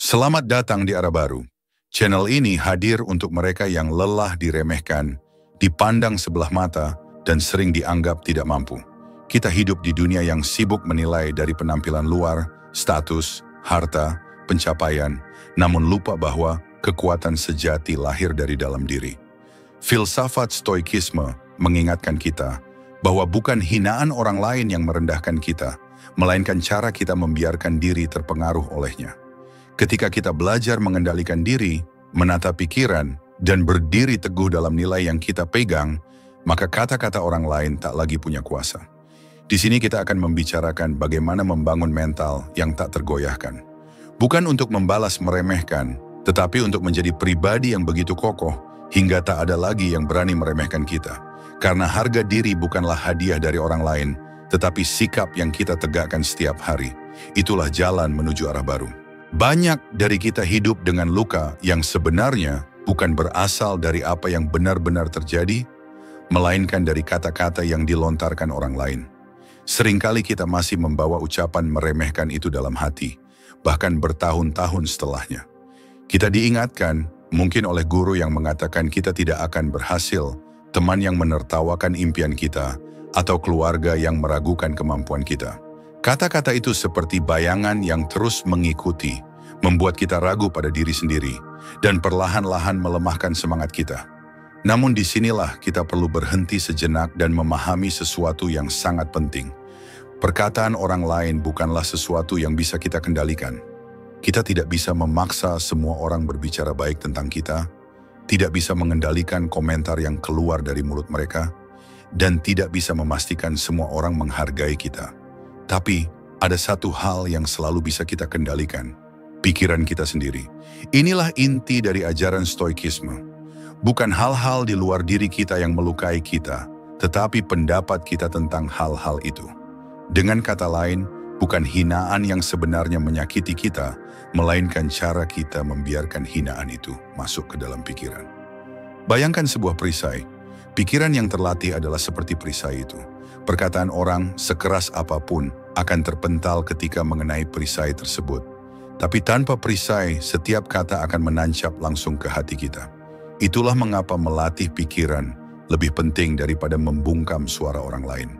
Selamat datang di Arah Baru. Channel ini hadir untuk mereka yang lelah diremehkan, dipandang sebelah mata, dan sering dianggap tidak mampu. Kita hidup di dunia yang sibuk menilai dari penampilan luar, status, harta, pencapaian, namun lupa bahwa kekuatan sejati lahir dari dalam diri. Filsafat Stoikisme mengingatkan kita bahwa bukan hinaan orang lain yang merendahkan kita, melainkan cara kita membiarkan diri terpengaruh olehnya. Ketika kita belajar mengendalikan diri, menata pikiran, dan berdiri teguh dalam nilai yang kita pegang, maka kata-kata orang lain tak lagi punya kuasa. Di sini kita akan membicarakan bagaimana membangun mental yang tak tergoyahkan. Bukan untuk membalas meremehkan, tetapi untuk menjadi pribadi yang begitu kokoh, hingga tak ada lagi yang berani meremehkan kita. Karena harga diri bukanlah hadiah dari orang lain, tetapi sikap yang kita tegakkan setiap hari. Itulah jalan menuju arah baru. Banyak dari kita hidup dengan luka yang sebenarnya bukan berasal dari apa yang benar-benar terjadi, melainkan dari kata-kata yang dilontarkan orang lain. Seringkali kita masih membawa ucapan meremehkan itu dalam hati, bahkan bertahun-tahun setelahnya. Kita diingatkan, mungkin oleh guru yang mengatakan kita tidak akan berhasil, teman yang menertawakan impian kita, atau keluarga yang meragukan kemampuan kita. Kata-kata itu seperti bayangan yang terus mengikuti, membuat kita ragu pada diri sendiri, dan perlahan-lahan melemahkan semangat kita. Namun disinilah kita perlu berhenti sejenak dan memahami sesuatu yang sangat penting. Perkataan orang lain bukanlah sesuatu yang bisa kita kendalikan. Kita tidak bisa memaksa semua orang berbicara baik tentang kita, tidak bisa mengendalikan komentar yang keluar dari mulut mereka, dan tidak bisa memastikan semua orang menghargai kita. Tapi, ada satu hal yang selalu bisa kita kendalikan, pikiran kita sendiri. Inilah inti dari ajaran Stoikisme. Bukan hal-hal di luar diri kita yang melukai kita, tetapi pendapat kita tentang hal-hal itu. Dengan kata lain, bukan hinaan yang sebenarnya menyakiti kita, melainkan cara kita membiarkan hinaan itu masuk ke dalam pikiran. Bayangkan sebuah perisai. Pikiran yang terlatih adalah seperti perisai itu. Perkataan orang sekeras apapun akan terpental ketika mengenai perisai tersebut. Tapi tanpa perisai, setiap kata akan menancap langsung ke hati kita. Itulah mengapa melatih pikiran lebih penting daripada membungkam suara orang lain.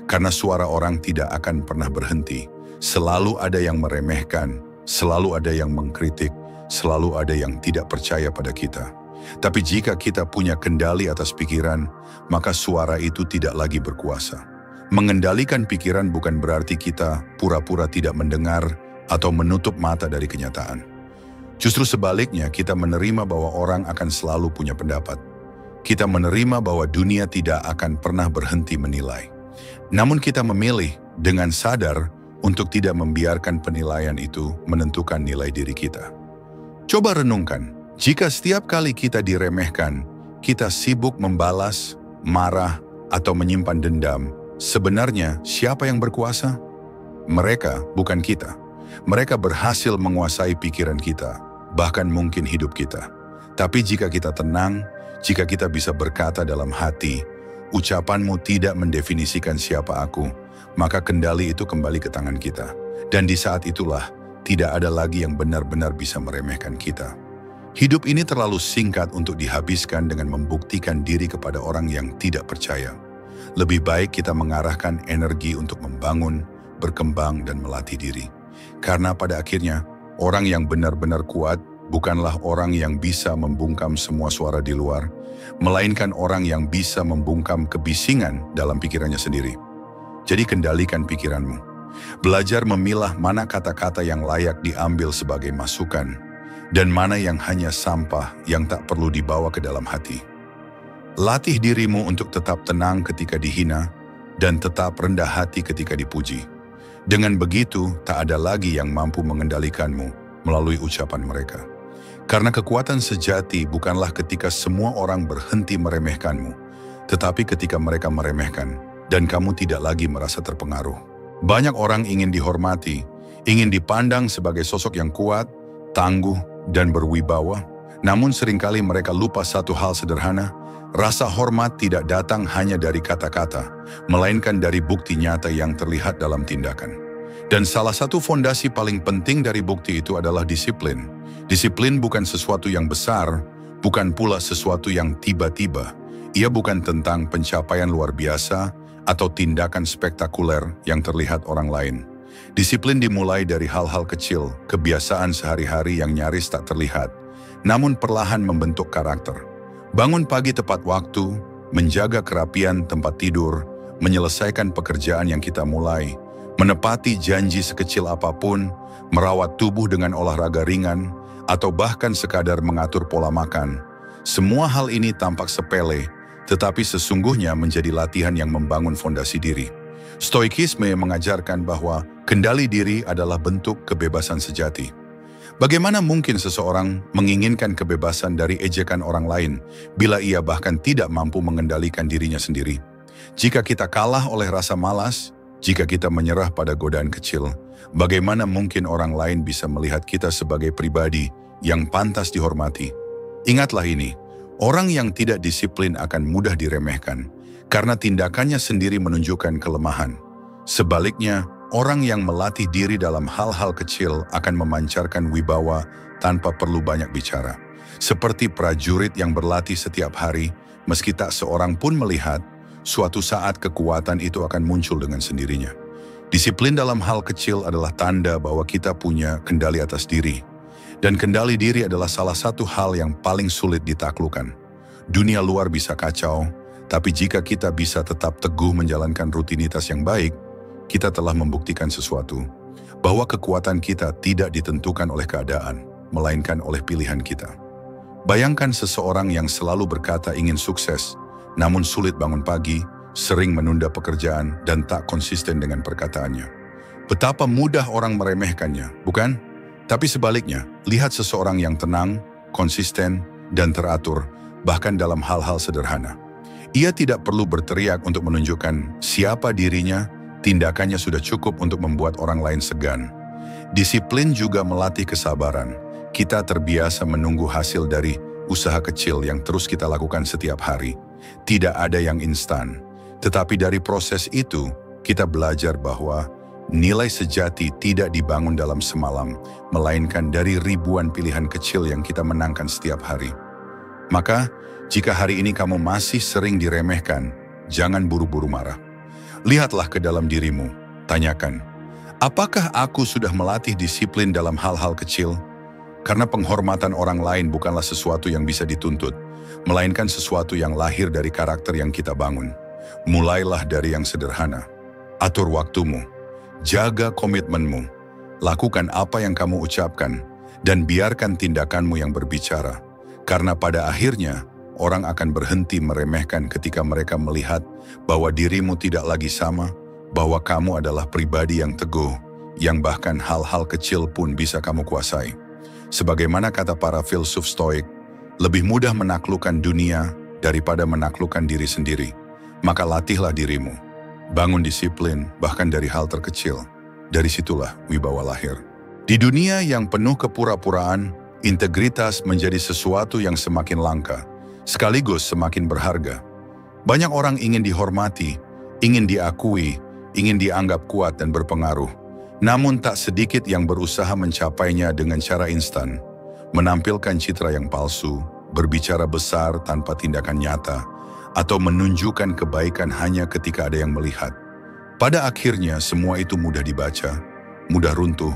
Karena suara orang tidak akan pernah berhenti. Selalu ada yang meremehkan, selalu ada yang mengkritik, selalu ada yang tidak percaya pada kita. Tapi jika kita punya kendali atas pikiran, maka suara itu tidak lagi berkuasa. Mengendalikan pikiran bukan berarti kita pura-pura tidak mendengar atau menutup mata dari kenyataan. Justru sebaliknya, kita menerima bahwa orang akan selalu punya pendapat. Kita menerima bahwa dunia tidak akan pernah berhenti menilai. Namun kita memilih dengan sadar untuk tidak membiarkan penilaian itu menentukan nilai diri kita. Coba renungkan, jika setiap kali kita diremehkan, kita sibuk membalas, marah, atau menyimpan dendam, sebenarnya siapa yang berkuasa? Mereka, bukan kita. Mereka berhasil menguasai pikiran kita, bahkan mungkin hidup kita. Tapi jika kita tenang, jika kita bisa berkata dalam hati, ucapanmu tidak mendefinisikan siapa aku, maka kendali itu kembali ke tangan kita. Dan di saat itulah, tidak ada lagi yang benar-benar bisa meremehkan kita. Hidup ini terlalu singkat untuk dihabiskan dengan membuktikan diri kepada orang yang tidak percaya. Lebih baik kita mengarahkan energi untuk membangun, berkembang, dan melatih diri. Karena pada akhirnya, orang yang benar-benar kuat bukanlah orang yang bisa membungkam semua suara di luar, melainkan orang yang bisa membungkam kebisingan dalam pikirannya sendiri. Jadi kendalikan pikiranmu. Belajar memilah mana kata-kata yang layak diambil sebagai masukan, dan mana yang hanya sampah yang tak perlu dibawa ke dalam hati. Latih dirimu untuk tetap tenang ketika dihina, dan tetap rendah hati ketika dipuji. Dengan begitu, tak ada lagi yang mampu mengendalikanmu melalui ucapan mereka. Karena kekuatan sejati bukanlah ketika semua orang berhenti meremehkanmu, tetapi ketika mereka meremehkan, dan kamu tidak lagi merasa terpengaruh. Banyak orang ingin dihormati, ingin dipandang sebagai sosok yang kuat, tangguh, dan berwibawa. Namun seringkali mereka lupa satu hal sederhana, rasa hormat tidak datang hanya dari kata-kata, melainkan dari bukti nyata yang terlihat dalam tindakan. Dan salah satu fondasi paling penting dari bukti itu adalah disiplin. Disiplin bukan sesuatu yang besar, bukan pula sesuatu yang tiba-tiba. Ia bukan tentang pencapaian luar biasa atau tindakan spektakuler yang terlihat orang lain. Disiplin dimulai dari hal-hal kecil, kebiasaan sehari-hari yang nyaris tak terlihat, namun perlahan membentuk karakter. Bangun pagi tepat waktu, menjaga kerapian tempat tidur, menyelesaikan pekerjaan yang kita mulai, menepati janji sekecil apapun, merawat tubuh dengan olahraga ringan, atau bahkan sekadar mengatur pola makan. Semua hal ini tampak sepele, tetapi sesungguhnya menjadi latihan yang membangun fondasi diri. Stoikisme mengajarkan bahwa kendali diri adalah bentuk kebebasan sejati. Bagaimana mungkin seseorang menginginkan kebebasan dari ejekan orang lain bila ia bahkan tidak mampu mengendalikan dirinya sendiri? Jika kita kalah oleh rasa malas, jika kita menyerah pada godaan kecil, bagaimana mungkin orang lain bisa melihat kita sebagai pribadi yang pantas dihormati? Ingatlah ini, orang yang tidak disiplin akan mudah diremehkan karena tindakannya sendiri menunjukkan kelemahan. Sebaliknya, orang yang melatih diri dalam hal-hal kecil akan memancarkan wibawa tanpa perlu banyak bicara. Seperti prajurit yang berlatih setiap hari, meski tak seorang pun melihat, suatu saat kekuatan itu akan muncul dengan sendirinya. Disiplin dalam hal kecil adalah tanda bahwa kita punya kendali atas diri. Dan kendali diri adalah salah satu hal yang paling sulit ditaklukkan. Dunia luar bisa kacau, tapi jika kita bisa tetap teguh menjalankan rutinitas yang baik, kita telah membuktikan sesuatu, bahwa kekuatan kita tidak ditentukan oleh keadaan, melainkan oleh pilihan kita. Bayangkan seseorang yang selalu berkata ingin sukses, namun sulit bangun pagi, sering menunda pekerjaan, dan tak konsisten dengan perkataannya. Betapa mudah orang meremehkannya, bukan? Tapi sebaliknya, lihat seseorang yang tenang, konsisten, dan teratur, bahkan dalam hal-hal sederhana. Ia tidak perlu berteriak untuk menunjukkan siapa dirinya, tindakannya sudah cukup untuk membuat orang lain segan. Disiplin juga melatih kesabaran. Kita terbiasa menunggu hasil dari usaha kecil yang terus kita lakukan setiap hari. Tidak ada yang instan, tetapi dari proses itu kita belajar bahwa nilai sejati tidak dibangun dalam semalam, melainkan dari ribuan pilihan kecil yang kita menangkan setiap hari. Maka, jika hari ini kamu masih sering diremehkan, jangan buru-buru marah. Lihatlah ke dalam dirimu, tanyakan, apakah aku sudah melatih disiplin dalam hal-hal kecil? Karena penghormatan orang lain bukanlah sesuatu yang bisa dituntut, melainkan sesuatu yang lahir dari karakter yang kita bangun. Mulailah dari yang sederhana. Atur waktumu, jaga komitmenmu, lakukan apa yang kamu ucapkan, dan biarkan tindakanmu yang berbicara. Karena pada akhirnya, orang akan berhenti meremehkan ketika mereka melihat bahwa dirimu tidak lagi sama, bahwa kamu adalah pribadi yang teguh, yang bahkan hal-hal kecil pun bisa kamu kuasai. Sebagaimana kata para filsuf Stoik, lebih mudah menaklukkan dunia daripada menaklukkan diri sendiri. Maka latihlah dirimu. Bangun disiplin bahkan dari hal terkecil. Dari situlah wibawa lahir. Di dunia yang penuh kepura-puraan, integritas menjadi sesuatu yang semakin langka, sekaligus semakin berharga. Banyak orang ingin dihormati, ingin diakui, ingin dianggap kuat dan berpengaruh. Namun tak sedikit yang berusaha mencapainya dengan cara instan, menampilkan citra yang palsu, berbicara besar tanpa tindakan nyata, atau menunjukkan kebaikan hanya ketika ada yang melihat. Pada akhirnya semua itu mudah dibaca, mudah runtuh,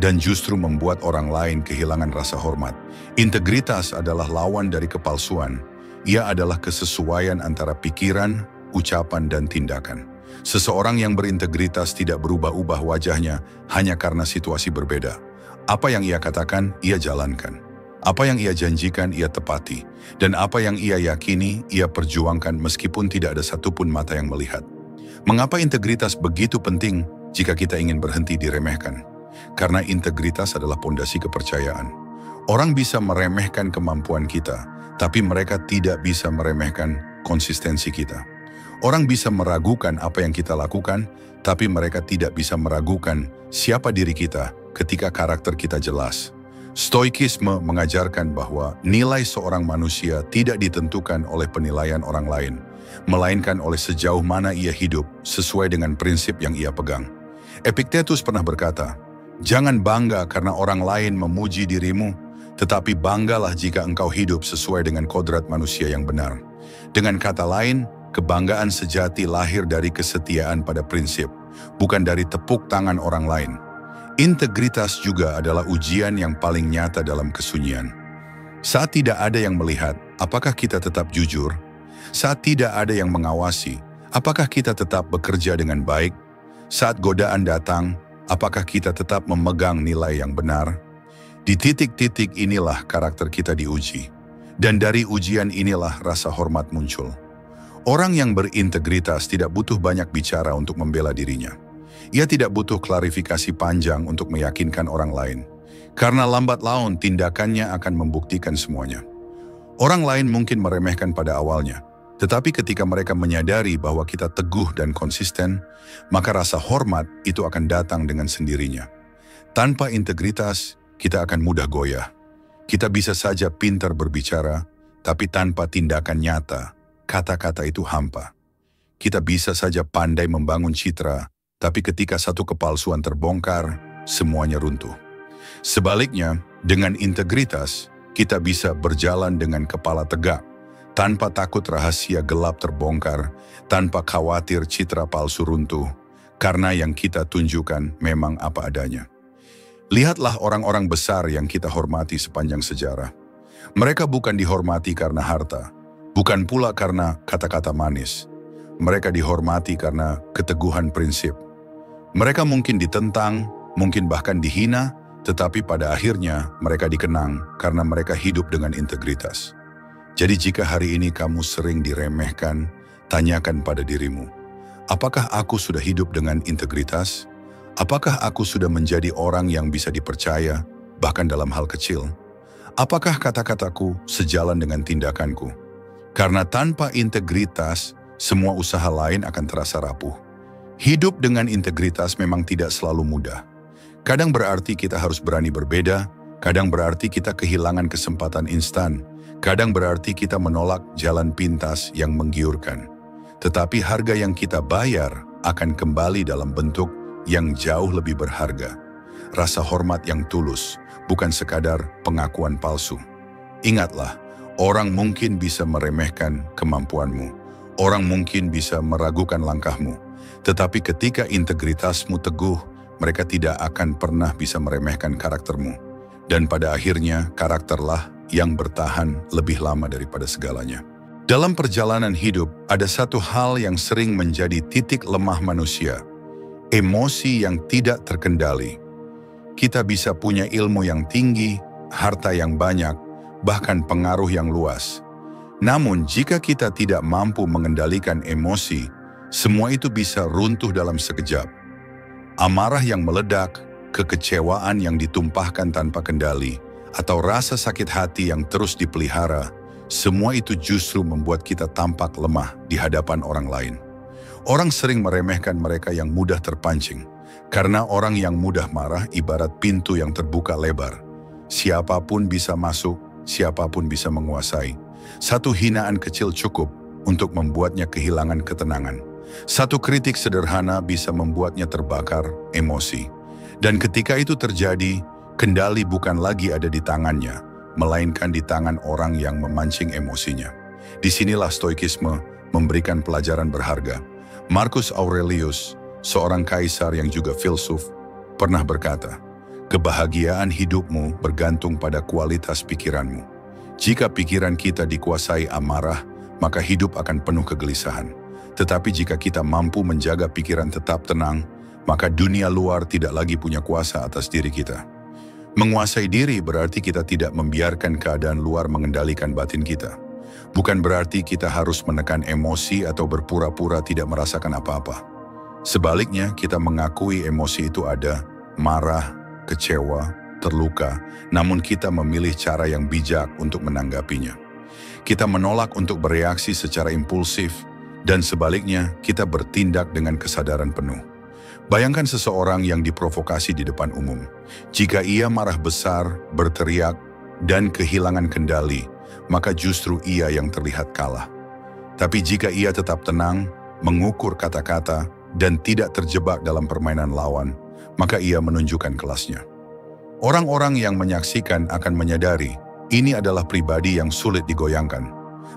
dan justru membuat orang lain kehilangan rasa hormat. Integritas adalah lawan dari kepalsuan. Ia adalah kesesuaian antara pikiran, ucapan, dan tindakan. Seseorang yang berintegritas tidak berubah-ubah wajahnya hanya karena situasi berbeda. Apa yang ia katakan, ia jalankan. Apa yang ia janjikan, ia tepati. Dan apa yang ia yakini, ia perjuangkan meskipun tidak ada satupun mata yang melihat. Mengapa integritas begitu penting jika kita ingin berhenti diremehkan? Karena integritas adalah pondasi kepercayaan. Orang bisa meremehkan kemampuan kita, tapi mereka tidak bisa meremehkan konsistensi kita. Orang bisa meragukan apa yang kita lakukan, tapi mereka tidak bisa meragukan siapa diri kita ketika karakter kita jelas. Stoikisme mengajarkan bahwa nilai seorang manusia tidak ditentukan oleh penilaian orang lain, melainkan oleh sejauh mana ia hidup sesuai dengan prinsip yang ia pegang. Epictetus pernah berkata, "Jangan bangga karena orang lain memuji dirimu, tetapi banggalah jika engkau hidup sesuai dengan kodrat manusia yang benar." Dengan kata lain, kebanggaan sejati lahir dari kesetiaan pada prinsip, bukan dari tepuk tangan orang lain. Integritas juga adalah ujian yang paling nyata dalam kesunyian. Saat tidak ada yang melihat, apakah kita tetap jujur? Saat tidak ada yang mengawasi, apakah kita tetap bekerja dengan baik? Saat godaan datang, apakah kita tetap memegang nilai yang benar? Di titik-titik inilah karakter kita diuji. Dan dari ujian inilah rasa hormat muncul. Orang yang berintegritas tidak butuh banyak bicara untuk membela dirinya. Ia tidak butuh klarifikasi panjang untuk meyakinkan orang lain. Karena lambat laun tindakannya akan membuktikan semuanya. Orang lain mungkin meremehkan pada awalnya. Tetapi ketika mereka menyadari bahwa kita teguh dan konsisten, maka rasa hormat itu akan datang dengan sendirinya. Tanpa integritas, kita akan mudah goyah. Kita bisa saja pintar berbicara, tapi tanpa tindakan nyata, kata-kata itu hampa. Kita bisa saja pandai membangun citra, tapi ketika satu kepalsuan terbongkar, semuanya runtuh. Sebaliknya, dengan integritas, kita bisa berjalan dengan kepala tegak, tanpa takut rahasia gelap terbongkar, tanpa khawatir citra palsu runtuh, karena yang kita tunjukkan memang apa adanya. Lihatlah orang-orang besar yang kita hormati sepanjang sejarah. Mereka bukan dihormati karena harta, bukan pula karena kata-kata manis. Mereka dihormati karena keteguhan prinsip. Mereka mungkin ditentang, mungkin bahkan dihina, tetapi pada akhirnya mereka dikenang karena mereka hidup dengan integritas. Jadi jika hari ini kamu sering diremehkan, tanyakan pada dirimu, apakah aku sudah hidup dengan integritas? Apakah aku sudah menjadi orang yang bisa dipercaya, bahkan dalam hal kecil? Apakah kata-kataku sejalan dengan tindakanku? Karena tanpa integritas, semua usaha lain akan terasa rapuh. Hidup dengan integritas memang tidak selalu mudah. Kadang berarti kita harus berani berbeda, kadang berarti kita kehilangan kesempatan instan, kadang berarti kita menolak jalan pintas yang menggiurkan. Tetapi harga yang kita bayar akan kembali dalam bentuk yang jauh lebih berharga. Rasa hormat yang tulus, bukan sekadar pengakuan palsu. Ingatlah, orang mungkin bisa meremehkan kemampuanmu. Orang mungkin bisa meragukan langkahmu. Tetapi ketika integritasmu teguh, mereka tidak akan pernah bisa meremehkan karaktermu. Dan pada akhirnya, karakterlah yang bertahan lebih lama daripada segalanya. Dalam perjalanan hidup, ada satu hal yang sering menjadi titik lemah manusia. Emosi yang tidak terkendali. Kita bisa punya ilmu yang tinggi, harta yang banyak, bahkan pengaruh yang luas. Namun jika kita tidak mampu mengendalikan emosi, semua itu bisa runtuh dalam sekejap. Amarah yang meledak, kekecewaan yang ditumpahkan tanpa kendali, atau rasa sakit hati yang terus dipelihara, semua itu justru membuat kita tampak lemah di hadapan orang lain. Orang sering meremehkan mereka yang mudah terpancing, karena orang yang mudah marah ibarat pintu yang terbuka lebar. Siapapun bisa masuk, siapapun bisa menguasai. Satu hinaan kecil cukup untuk membuatnya kehilangan ketenangan. Satu kritik sederhana bisa membuatnya terbakar emosi. Dan ketika itu terjadi, kendali bukan lagi ada di tangannya, melainkan di tangan orang yang memancing emosinya. Disinilah stoikisme memberikan pelajaran berharga. Marcus Aurelius, seorang kaisar yang juga filsuf, pernah berkata, kebahagiaan hidupmu bergantung pada kualitas pikiranmu. Jika pikiran kita dikuasai amarah, maka hidup akan penuh kegelisahan. Tetapi jika kita mampu menjaga pikiran tetap tenang, maka dunia luar tidak lagi punya kuasa atas diri kita. Menguasai diri berarti kita tidak membiarkan keadaan luar mengendalikan batin kita. Bukan berarti kita harus menekan emosi atau berpura-pura tidak merasakan apa-apa. Sebaliknya, kita mengakui emosi itu ada, marah, kecewa, terluka, namun kita memilih cara yang bijak untuk menanggapinya. Kita menolak untuk bereaksi secara impulsif, dan sebaliknya kita bertindak dengan kesadaran penuh. Bayangkan seseorang yang diprovokasi di depan umum. Jika ia marah besar, berteriak, dan kehilangan kendali, maka justru ia yang terlihat kalah. Tapi jika ia tetap tenang, mengukur kata-kata, dan tidak terjebak dalam permainan lawan, maka ia menunjukkan kelasnya. Orang-orang yang menyaksikan akan menyadari ini adalah pribadi yang sulit digoyangkan.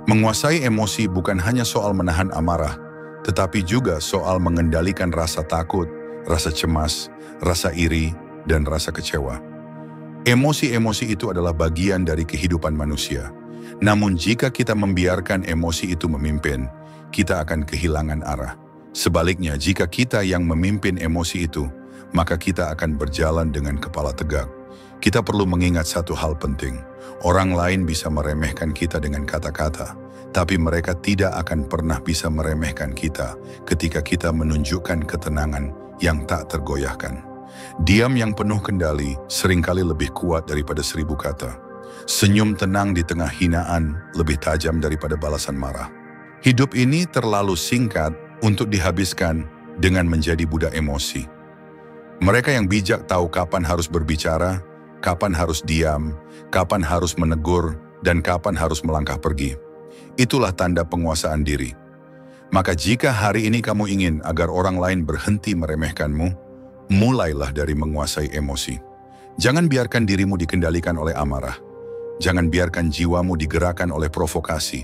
Menguasai emosi bukan hanya soal menahan amarah, tetapi juga soal mengendalikan rasa takut, rasa cemas, rasa iri, dan rasa kecewa. Emosi-emosi itu adalah bagian dari kehidupan manusia. Namun jika kita membiarkan emosi itu memimpin, kita akan kehilangan arah. Sebaliknya, jika kita yang memimpin emosi itu, maka kita akan berjalan dengan kepala tegak. Kita perlu mengingat satu hal penting. Orang lain bisa meremehkan kita dengan kata-kata, tapi mereka tidak akan pernah bisa meremehkan kita ketika kita menunjukkan ketenangan yang tak tergoyahkan. Diam yang penuh kendali seringkali lebih kuat daripada 1000 kata. Senyum tenang di tengah hinaan lebih tajam daripada balasan marah. Hidup ini terlalu singkat untuk dihabiskan dengan menjadi budak emosi. Mereka yang bijak tahu kapan harus berbicara, kapan harus diam, kapan harus menegur, dan kapan harus melangkah pergi. Itulah tanda penguasaan diri. Maka jika hari ini kamu ingin agar orang lain berhenti meremehkanmu, mulailah dari menguasai emosi. Jangan biarkan dirimu dikendalikan oleh amarah. Jangan biarkan jiwamu digerakkan oleh provokasi.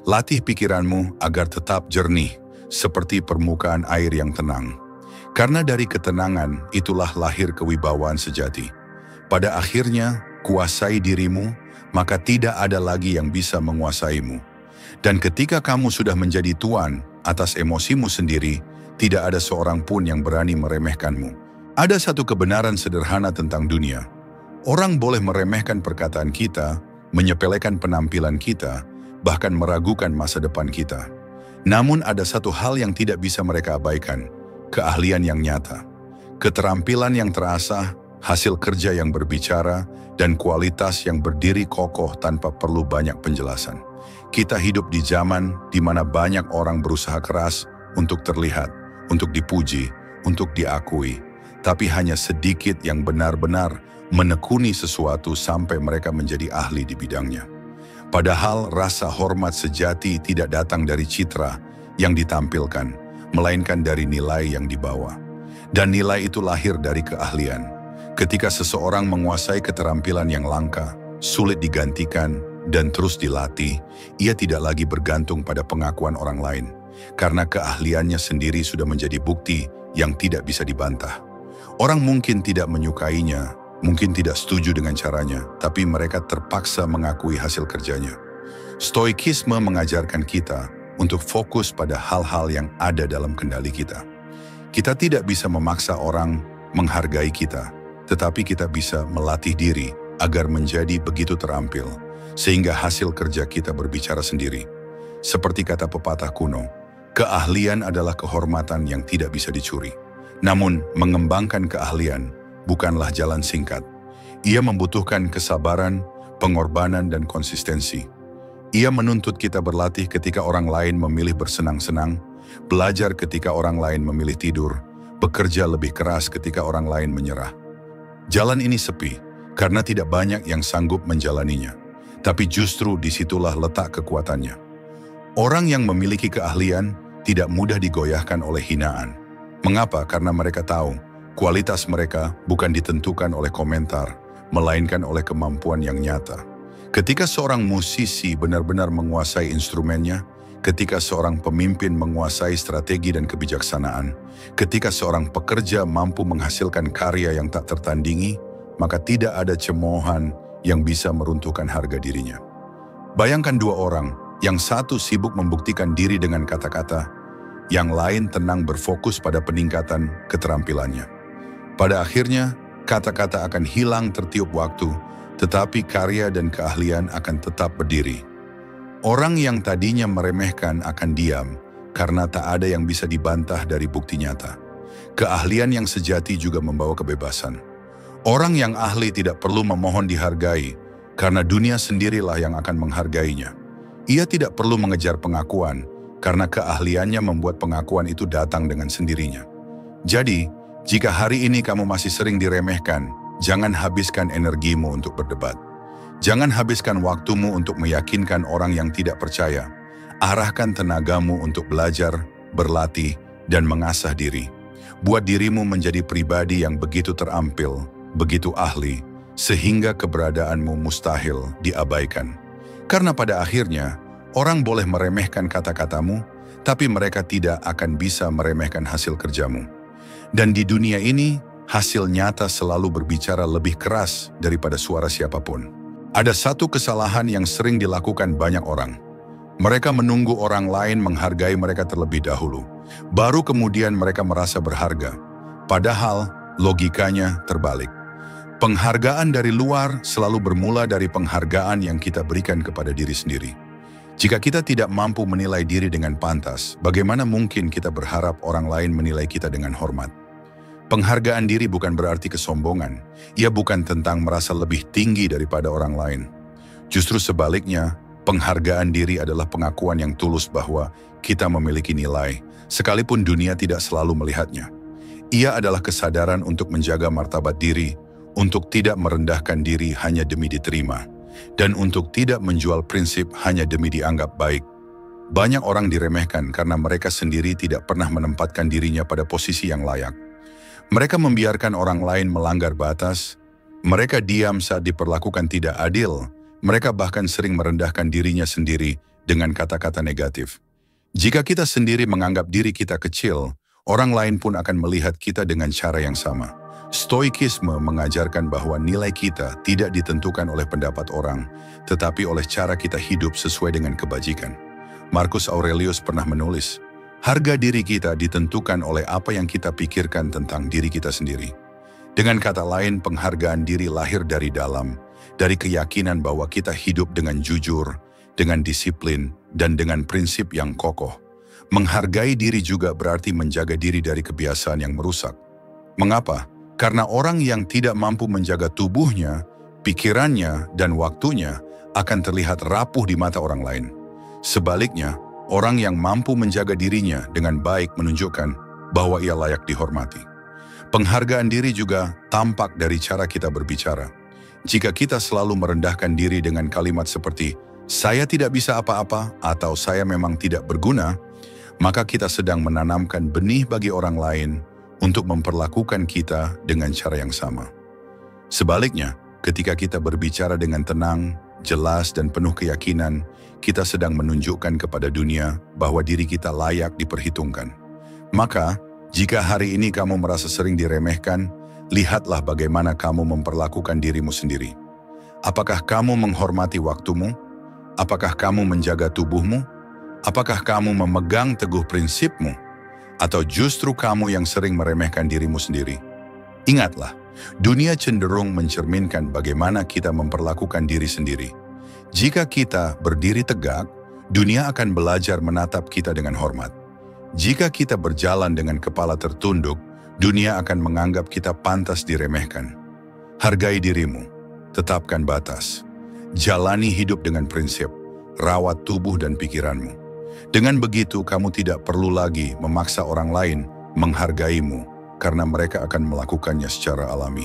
Latih pikiranmu agar tetap jernih, seperti permukaan air yang tenang. Karena dari ketenangan itulah lahir kewibawaan sejati. Pada akhirnya, kuasai dirimu, maka tidak ada lagi yang bisa menguasaimu. Dan ketika kamu sudah menjadi tuan atas emosimu sendiri, tidak ada seorang pun yang berani meremehkanmu. Ada satu kebenaran sederhana tentang dunia. Orang boleh meremehkan perkataan kita, menyepelekan penampilan kita, bahkan meragukan masa depan kita. Namun ada satu hal yang tidak bisa mereka abaikan, keahlian yang nyata. Keterampilan yang terasah, hasil kerja yang berbicara, dan kualitas yang berdiri kokoh tanpa perlu banyak penjelasan. Kita hidup di zaman di mana banyak orang berusaha keras untuk terlihat, untuk dipuji, untuk diakui, tapi hanya sedikit yang benar-benar menekuni sesuatu sampai mereka menjadi ahli di bidangnya. Padahal rasa hormat sejati tidak datang dari citra yang ditampilkan, melainkan dari nilai yang dibawa. Dan nilai itu lahir dari keahlian. Ketika seseorang menguasai keterampilan yang langka, sulit digantikan, dan terus dilatih, ia tidak lagi bergantung pada pengakuan orang lain, karena keahliannya sendiri sudah menjadi bukti yang tidak bisa dibantah. Orang mungkin tidak menyukainya, mungkin tidak setuju dengan caranya, tapi mereka terpaksa mengakui hasil kerjanya. Stoikisme mengajarkan kita untuk fokus pada hal-hal yang ada dalam kendali kita. Kita tidak bisa memaksa orang menghargai kita, tetapi kita bisa melatih diri agar menjadi begitu terampil, sehingga hasil kerja kita berbicara sendiri. Seperti kata pepatah kuno, keahlian adalah kehormatan yang tidak bisa dicuri. Namun, mengembangkan keahlian bukanlah jalan singkat. Ia membutuhkan kesabaran, pengorbanan, dan konsistensi. Ia menuntut kita berlatih ketika orang lain memilih bersenang-senang, belajar ketika orang lain memilih tidur, bekerja lebih keras ketika orang lain menyerah. Jalan ini sepi, karena tidak banyak yang sanggup menjalaninya. Tapi justru disitulah letak kekuatannya. Orang yang memiliki keahlian tidak mudah digoyahkan oleh hinaan. Mengapa? Karena mereka tahu kualitas mereka bukan ditentukan oleh komentar, melainkan oleh kemampuan yang nyata. Ketika seorang musisi benar-benar menguasai instrumennya, ketika seorang pemimpin menguasai strategi dan kebijaksanaan, ketika seorang pekerja mampu menghasilkan karya yang tak tertandingi, maka tidak ada cemoohan yang bisa meruntuhkan harga dirinya. Bayangkan dua orang, yang satu sibuk membuktikan diri dengan kata-kata, yang lain tenang berfokus pada peningkatan keterampilannya. Pada akhirnya, kata-kata akan hilang tertiup waktu, tetapi karya dan keahlian akan tetap berdiri. Orang yang tadinya meremehkan akan diam, karena tak ada yang bisa dibantah dari bukti nyata. Keahlian yang sejati juga membawa kebebasan. Orang yang ahli tidak perlu memohon dihargai, karena dunia sendirilah yang akan menghargainya. Ia tidak perlu mengejar pengakuan, karena keahliannya membuat pengakuan itu datang dengan sendirinya. Jadi, jika hari ini kamu masih sering diremehkan, jangan habiskan energimu untuk berdebat. Jangan habiskan waktumu untuk meyakinkan orang yang tidak percaya. Arahkan tenagamu untuk belajar, berlatih, dan mengasah diri. Buat dirimu menjadi pribadi yang begitu terampil, begitu ahli, sehingga keberadaanmu mustahil diabaikan. Karena pada akhirnya, orang boleh meremehkan kata-katamu, tapi mereka tidak akan bisa meremehkan hasil kerjamu. Dan di dunia ini, hasil nyata selalu berbicara lebih keras daripada suara siapapun. Ada satu kesalahan yang sering dilakukan banyak orang. Mereka menunggu orang lain menghargai mereka terlebih dahulu. Baru kemudian mereka merasa berharga. Padahal logikanya terbalik. Penghargaan dari luar selalu bermula dari penghargaan yang kita berikan kepada diri sendiri. Jika kita tidak mampu menilai diri dengan pantas, bagaimana mungkin kita berharap orang lain menilai kita dengan hormat? Penghargaan diri bukan berarti kesombongan. Ia bukan tentang merasa lebih tinggi daripada orang lain. Justru sebaliknya, penghargaan diri adalah pengakuan yang tulus bahwa kita memiliki nilai, sekalipun dunia tidak selalu melihatnya. Ia adalah kesadaran untuk menjaga martabat diri, untuk tidak merendahkan diri hanya demi diterima, dan untuk tidak menjual prinsip hanya demi dianggap baik. Banyak orang diremehkan karena mereka sendiri tidak pernah menempatkan dirinya pada posisi yang layak. Mereka membiarkan orang lain melanggar batas, mereka diam saat diperlakukan tidak adil, mereka bahkan sering merendahkan dirinya sendiri dengan kata-kata negatif. Jika kita sendiri menganggap diri kita kecil, orang lain pun akan melihat kita dengan cara yang sama. Stoikisme mengajarkan bahwa nilai kita tidak ditentukan oleh pendapat orang, tetapi oleh cara kita hidup sesuai dengan kebajikan. Marcus Aurelius pernah menulis, harga diri kita ditentukan oleh apa yang kita pikirkan tentang diri kita sendiri. Dengan kata lain, penghargaan diri lahir dari dalam, dari keyakinan bahwa kita hidup dengan jujur, dengan disiplin, dan dengan prinsip yang kokoh. Menghargai diri juga berarti menjaga diri dari kebiasaan yang merusak. Mengapa? Karena orang yang tidak mampu menjaga tubuhnya, pikirannya, dan waktunya akan terlihat rapuh di mata orang lain. Sebaliknya, orang yang mampu menjaga dirinya dengan baik menunjukkan bahwa ia layak dihormati. Penghargaan diri juga tampak dari cara kita berbicara. Jika kita selalu merendahkan diri dengan kalimat seperti, "Saya tidak bisa apa-apa" atau "Saya memang tidak berguna", maka kita sedang menanamkan benih bagi orang lain untuk memperlakukan kita dengan cara yang sama. Sebaliknya, ketika kita berbicara dengan tenang, jelas, dan penuh keyakinan, kita sedang menunjukkan kepada dunia bahwa diri kita layak diperhitungkan. Maka, jika hari ini kamu merasa sering diremehkan, lihatlah bagaimana kamu memperlakukan dirimu sendiri. Apakah kamu menghormati waktumu? Apakah kamu menjaga tubuhmu? Apakah kamu memegang teguh prinsipmu? Atau justru kamu yang sering meremehkan dirimu sendiri? Ingatlah, dunia cenderung mencerminkan bagaimana kita memperlakukan diri sendiri. Jika kita berdiri tegak, dunia akan belajar menatap kita dengan hormat. Jika kita berjalan dengan kepala tertunduk, dunia akan menganggap kita pantas diremehkan. Hargai dirimu, tetapkan batas. Jalani hidup dengan prinsip, rawat tubuh dan pikiranmu. Dengan begitu, kamu tidak perlu lagi memaksa orang lain menghargaimu karena mereka akan melakukannya secara alami.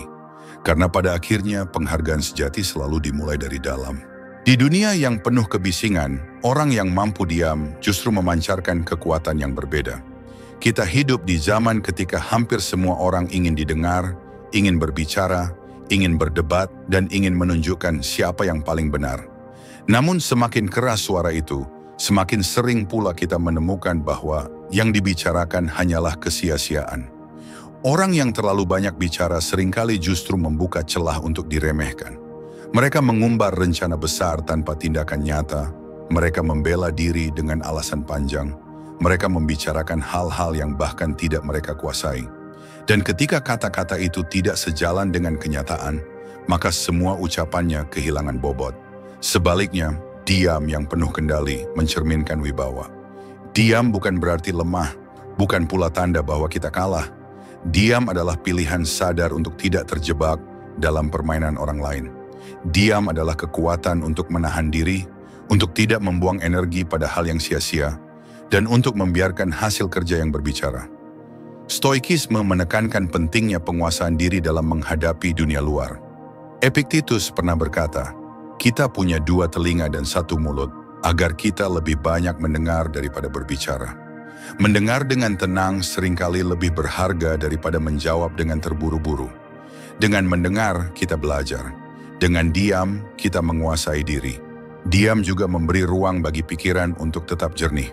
Karena pada akhirnya penghargaan sejati selalu dimulai dari dalam. Di dunia yang penuh kebisingan, orang yang mampu diam justru memancarkan kekuatan yang berbeda. Kita hidup di zaman ketika hampir semua orang ingin didengar, ingin berbicara, ingin berdebat, dan ingin menunjukkan siapa yang paling benar. Namun semakin keras suara itu, semakin sering pula kita menemukan bahwa yang dibicarakan hanyalah kesia-siaan. Orang yang terlalu banyak bicara seringkali justru membuka celah untuk diremehkan. Mereka mengumbar rencana besar tanpa tindakan nyata. Mereka membela diri dengan alasan panjang. Mereka membicarakan hal-hal yang bahkan tidak mereka kuasai. Dan ketika kata-kata itu tidak sejalan dengan kenyataan, maka semua ucapannya kehilangan bobot. Sebaliknya, diam yang penuh kendali mencerminkan wibawa. Diam bukan berarti lemah, bukan pula tanda bahwa kita kalah. Diam adalah pilihan sadar untuk tidak terjebak dalam permainan orang lain. Diam adalah kekuatan untuk menahan diri, untuk tidak membuang energi pada hal yang sia-sia, dan untuk membiarkan hasil kerja yang berbicara. Stoikisme menekankan pentingnya penguasaan diri dalam menghadapi dunia luar. Epictetus pernah berkata, "Kita punya 2 telinga dan 1 mulut, agar kita lebih banyak mendengar daripada berbicara." Mendengar dengan tenang seringkali lebih berharga daripada menjawab dengan terburu-buru. Dengan mendengar, kita belajar. Dengan diam, kita menguasai diri. Diam juga memberi ruang bagi pikiran untuk tetap jernih.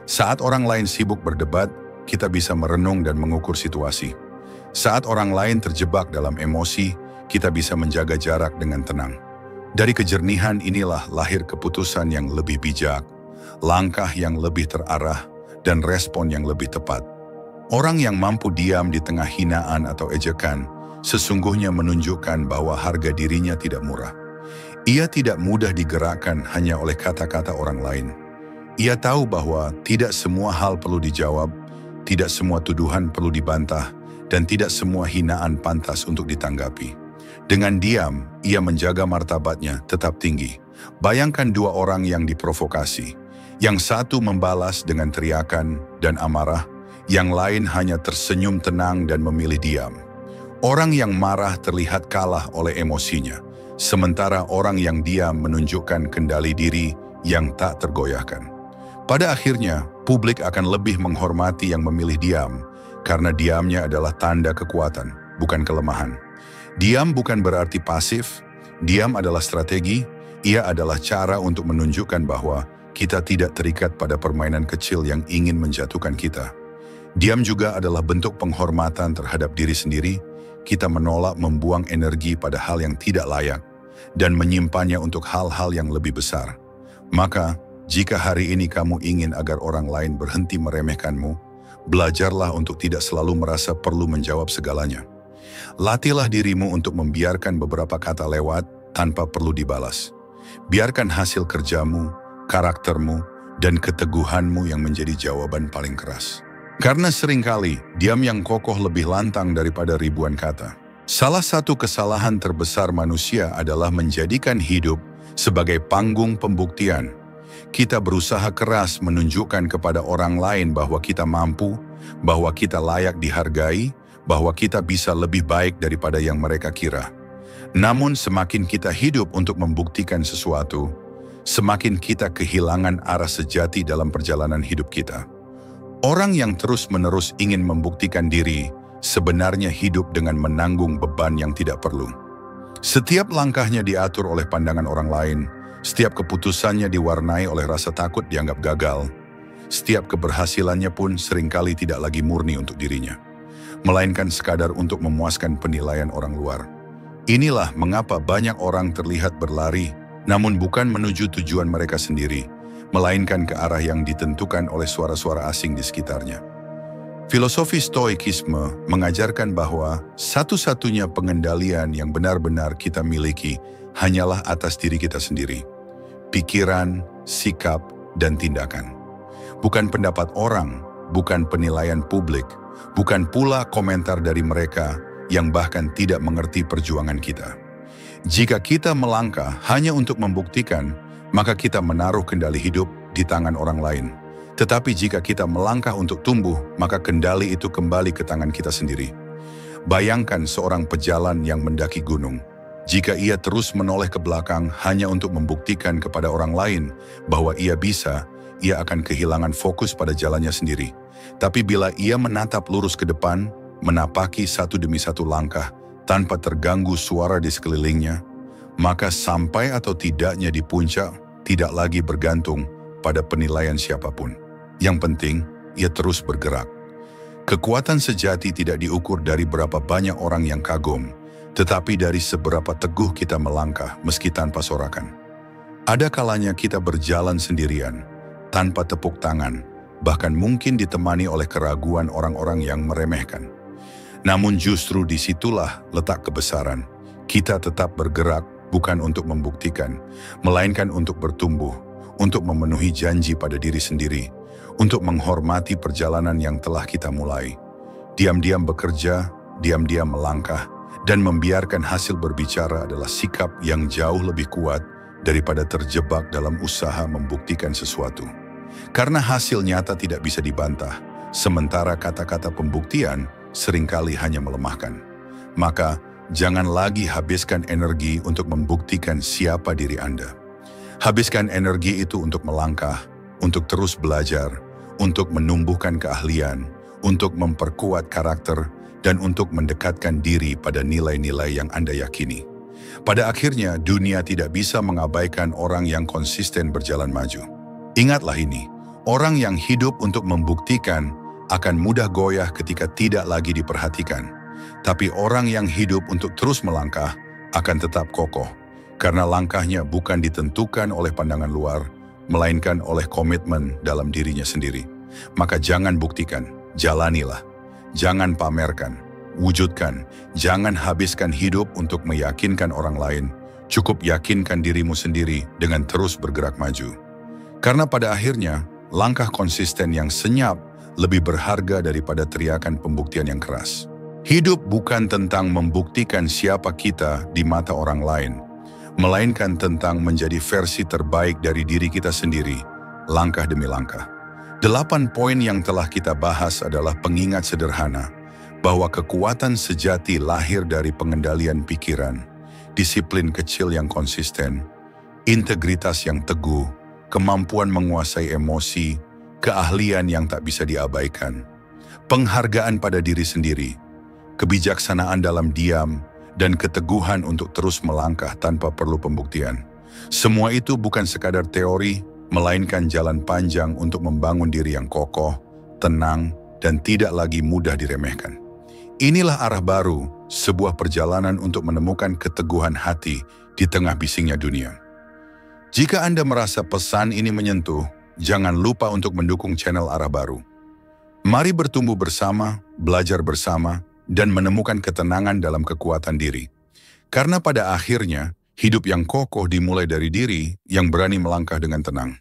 Saat orang lain sibuk berdebat, kita bisa merenung dan mengukur situasi. Saat orang lain terjebak dalam emosi, kita bisa menjaga jarak dengan tenang. Dari kejernihan inilah lahir keputusan yang lebih bijak, langkah yang lebih terarah, dan respon yang lebih tepat. Orang yang mampu diam di tengah hinaan atau ejekan, sesungguhnya menunjukkan bahwa harga dirinya tidak murah. Ia tidak mudah digerakkan hanya oleh kata-kata orang lain. Ia tahu bahwa tidak semua hal perlu dijawab, tidak semua tuduhan perlu dibantah, dan tidak semua hinaan pantas untuk ditanggapi. Dengan diam, ia menjaga martabatnya tetap tinggi. Bayangkan dua orang yang diprovokasi. Yang satu membalas dengan teriakan dan amarah, yang lain hanya tersenyum tenang dan memilih diam. Orang yang marah terlihat kalah oleh emosinya, sementara orang yang diam menunjukkan kendali diri yang tak tergoyahkan. Pada akhirnya, publik akan lebih menghormati yang memilih diam, karena diamnya adalah tanda kekuatan, bukan kelemahan. Diam bukan berarti pasif, diam adalah strategi, ia adalah cara untuk menunjukkan bahwa kita tidak terikat pada permainan kecil yang ingin menjatuhkan kita. Diam juga adalah bentuk penghormatan terhadap diri sendiri, kita menolak membuang energi pada hal yang tidak layak, dan menyimpannya untuk hal-hal yang lebih besar. Maka, jika hari ini kamu ingin agar orang lain berhenti meremehkanmu, belajarlah untuk tidak selalu merasa perlu menjawab segalanya. Latihlah dirimu untuk membiarkan beberapa kata lewat tanpa perlu dibalas. Biarkan hasil kerjamu, karaktermu, dan keteguhanmu yang menjadi jawaban paling keras. Karena seringkali, diam yang kokoh lebih lantang daripada ribuan kata. Salah satu kesalahan terbesar manusia adalah menjadikan hidup sebagai panggung pembuktian. Kita berusaha keras menunjukkan kepada orang lain bahwa kita mampu, bahwa kita layak dihargai, bahwa kita bisa lebih baik daripada yang mereka kira. Namun semakin kita hidup untuk membuktikan sesuatu, semakin kita kehilangan arah sejati dalam perjalanan hidup kita. Orang yang terus-menerus ingin membuktikan diri, sebenarnya hidup dengan menanggung beban yang tidak perlu. Setiap langkahnya diatur oleh pandangan orang lain, setiap keputusannya diwarnai oleh rasa takut dianggap gagal, setiap keberhasilannya pun seringkali tidak lagi murni untuk dirinya, melainkan sekadar untuk memuaskan penilaian orang luar. Inilah mengapa banyak orang terlihat berlari, namun bukan menuju tujuan mereka sendiri, melainkan ke arah yang ditentukan oleh suara-suara asing di sekitarnya. Filosofi Stoikisme mengajarkan bahwa satu-satunya pengendalian yang benar-benar kita miliki hanyalah atas diri kita sendiri. Pikiran, sikap, dan tindakan. Bukan pendapat orang, bukan penilaian publik, bukan pula komentar dari mereka yang bahkan tidak mengerti perjuangan kita. Jika kita melangkah hanya untuk membuktikan, maka kita menaruh kendali hidup di tangan orang lain. Tetapi jika kita melangkah untuk tumbuh, maka kendali itu kembali ke tangan kita sendiri. Bayangkan seorang pejalan yang mendaki gunung. Jika ia terus menoleh ke belakang hanya untuk membuktikan kepada orang lain bahwa ia bisa, ia akan kehilangan fokus pada jalannya sendiri. Tapi bila ia menatap lurus ke depan, menapaki satu demi satu langkah, tanpa terganggu suara di sekelilingnya, maka sampai atau tidaknya di puncak tidak lagi bergantung pada penilaian siapapun. Yang penting, ia terus bergerak. Kekuatan sejati tidak diukur dari berapa banyak orang yang kagum, tetapi dari seberapa teguh kita melangkah meski tanpa sorakan. Ada kalanya kita berjalan sendirian, tanpa tepuk tangan, bahkan mungkin ditemani oleh keraguan orang-orang yang meremehkan. Namun justru disitulah letak kebesaran. Kita tetap bergerak bukan untuk membuktikan, melainkan untuk bertumbuh, untuk memenuhi janji pada diri sendiri, untuk menghormati perjalanan yang telah kita mulai. Diam-diam bekerja, diam-diam melangkah, dan membiarkan hasil berbicara adalah sikap yang jauh lebih kuat daripada terjebak dalam usaha membuktikan sesuatu. Karena hasil nyata tidak bisa dibantah, sementara kata-kata pembuktian seringkali hanya melemahkan. Maka, jangan lagi habiskan energi untuk membuktikan siapa diri Anda. Habiskan energi itu untuk melangkah, untuk terus belajar, untuk menumbuhkan keahlian, untuk memperkuat karakter, dan untuk mendekatkan diri pada nilai-nilai yang Anda yakini. Pada akhirnya, dunia tidak bisa mengabaikan orang yang konsisten berjalan maju. Ingatlah ini, orang yang hidup untuk membuktikan akan mudah goyah ketika tidak lagi diperhatikan. Tapi orang yang hidup untuk terus melangkah akan tetap kokoh, karena langkahnya bukan ditentukan oleh pandangan luar, melainkan oleh komitmen dalam dirinya sendiri. Maka jangan buktikan, jalanilah. Jangan pamerkan, wujudkan. Jangan habiskan hidup untuk meyakinkan orang lain. Cukup yakinkan dirimu sendiri dengan terus bergerak maju. Karena pada akhirnya, langkah konsisten yang senyap lebih berharga daripada teriakan pembuktian yang keras. Hidup bukan tentang membuktikan siapa kita di mata orang lain, melainkan tentang menjadi versi terbaik dari diri kita sendiri, langkah demi langkah. 8 poin yang telah kita bahas adalah pengingat sederhana bahwa kekuatan sejati lahir dari pengendalian pikiran, disiplin kecil yang konsisten, integritas yang teguh, kemampuan menguasai emosi, keahlian yang tak bisa diabaikan, penghargaan pada diri sendiri, kebijaksanaan dalam diam, dan keteguhan untuk terus melangkah tanpa perlu pembuktian. Semua itu bukan sekadar teori, melainkan jalan panjang untuk membangun diri yang kokoh, tenang, dan tidak lagi mudah diremehkan. Inilah arah baru, sebuah perjalanan untuk menemukan keteguhan hati di tengah bisingnya dunia. Jika Anda merasa pesan ini menyentuh, jangan lupa untuk mendukung channel Arah Baru. Mari bertumbuh bersama, belajar bersama, dan menemukan ketenangan dalam kekuatan diri. Karena pada akhirnya, hidup yang kokoh dimulai dari diri yang berani melangkah dengan tenang.